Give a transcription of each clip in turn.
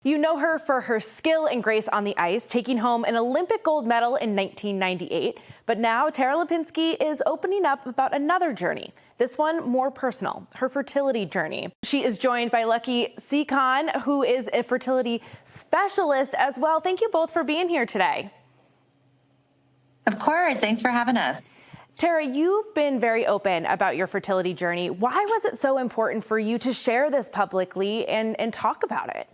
You know her for her skill and grace on the ice, taking home an Olympic gold medal in 1998. But now Tara Lipinski is opening up about another journey, this one more personal, her fertility journey. She is joined by lucky Sekhon, who is a fertility specialist as well. Thank you both for being here today. Of course. Thanks for having us. Tara, you've been very open about your fertility journey. Why was it so important for you to share this publicly and talk about it?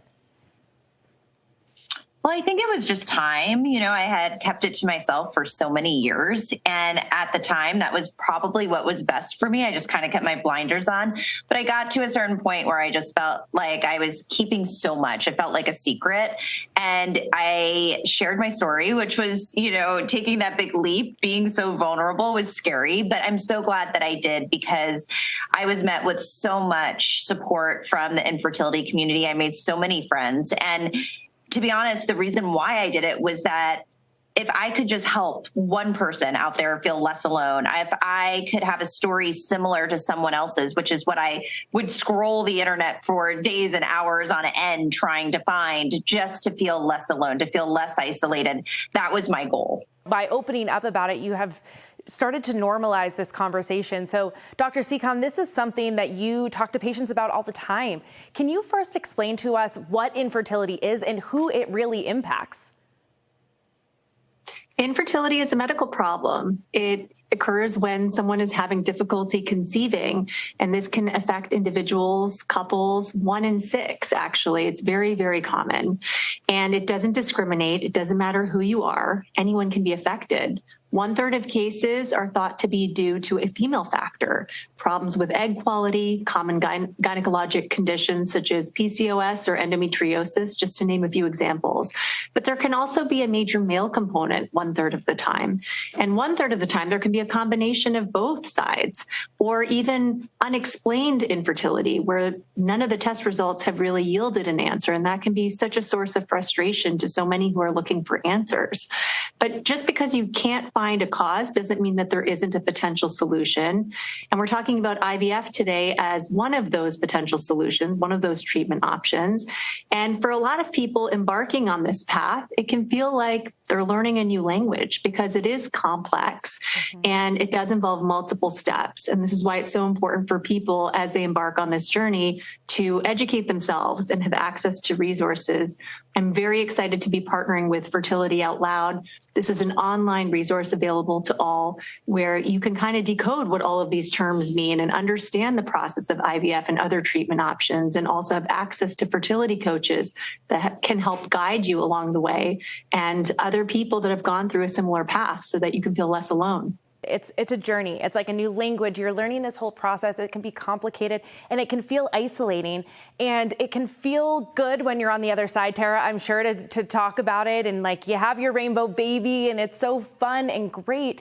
Well, I think it was just time. I had kept it to myself for so many years. And at the time, that was probably what was best for me. I just kind of kept my blinders on. But I got to a certain point where I just felt like I was keeping so much. It felt like a secret. And I shared my story, which was, taking that big leap, being so vulnerable was scary. But I'm so glad that I did, because I was met with so much support from the infertility community. I made so many friends. And to be honest, the reason why I did it was that if I could just help one person out there feel less alone, if I could have a story similar to someone else's, which is what I would scroll the internet for days and hours on end trying to find, just to feel less alone, to feel less isolated. That was my goal. By opening up about it, you have started to normalize this conversation. So, Dr. Sekhon, this is something that you talk to patients about all the time. Can you first explain to us what infertility is and who it really impacts? Infertility is a medical problem. It occurs when someone is having difficulty conceiving, and this can affect individuals, couples, 1 in 6, actually. It's very, very common. And it doesn't discriminate. It doesn't matter who you are. Anyone can be affected. 1/3 of cases are thought to be due to a female factor, problems with egg quality, common gynecologic conditions such as PCOS or endometriosis, just to name a few examples. But there can also be a major male component 1/3 of the time. And 1/3 of the time, there can be a combination of both sides, or even unexplained infertility, where none of the test results have really yielded an answer. And that can be such a source of frustration to so many who are looking for answers. But just because you can't find a cause doesn't mean that there isn't a potential solution. And we're talking about IVF today as one of those potential solutions, one of those treatment options. And for a lot of people embarking on this path, it can feel like they're learning a new language, because it is complex and it does involve multiple steps. And this is why it's so important for people as they embark on this journey to educate themselves and have access to resources. I'm very excited to be partnering with Fertility Out Loud. This is an online resource available to all, where you can kind of decode what all of these terms mean and understand the process of IVF and other treatment options, and also have access to fertility coaches that can help guide you along the way, and other people that have gone through a similar path, so that you can feel less alone. It's a journey. It's like a new language. You're learning this whole process. It can be complicated and it can feel isolating, and it can feel good when you're on the other side, Tara, I'm sure, to talk about it, and like you have your rainbow baby and it's so fun and great.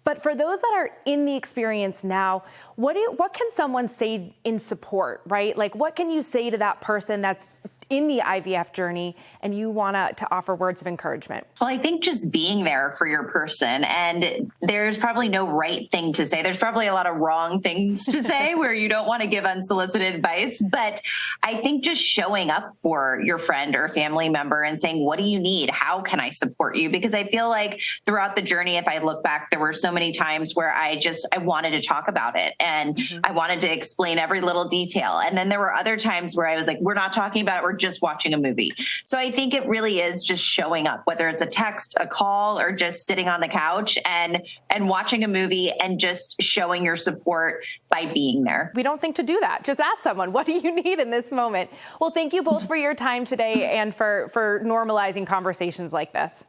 But for those that are in the experience now, what can someone say in support, right? Like, what can you say to that person that's in the IVF journey and you want to offer words of encouragement? Well, I think just being there for your person, and there's probably no right thing to say. There's probably a lot of wrong things to say where you don't want to give unsolicited advice. But I think just showing up for your friend or family member and saying, what do you need? How can I support you? Because I feel like throughout the journey, if I look back, there were so many times where I wanted to talk about it, and I wanted to explain every little detail. And then there were other times where I was like, we're not talking about it. We're just watching a movie. So I think it really is just showing up, whether it's a text, a call, or just sitting on the couch and watching a movie, and just showing your support by being there. We don't think to do that. Just ask someone, what do you need in this moment? Well, thank you both for your time today and for normalizing conversations like this.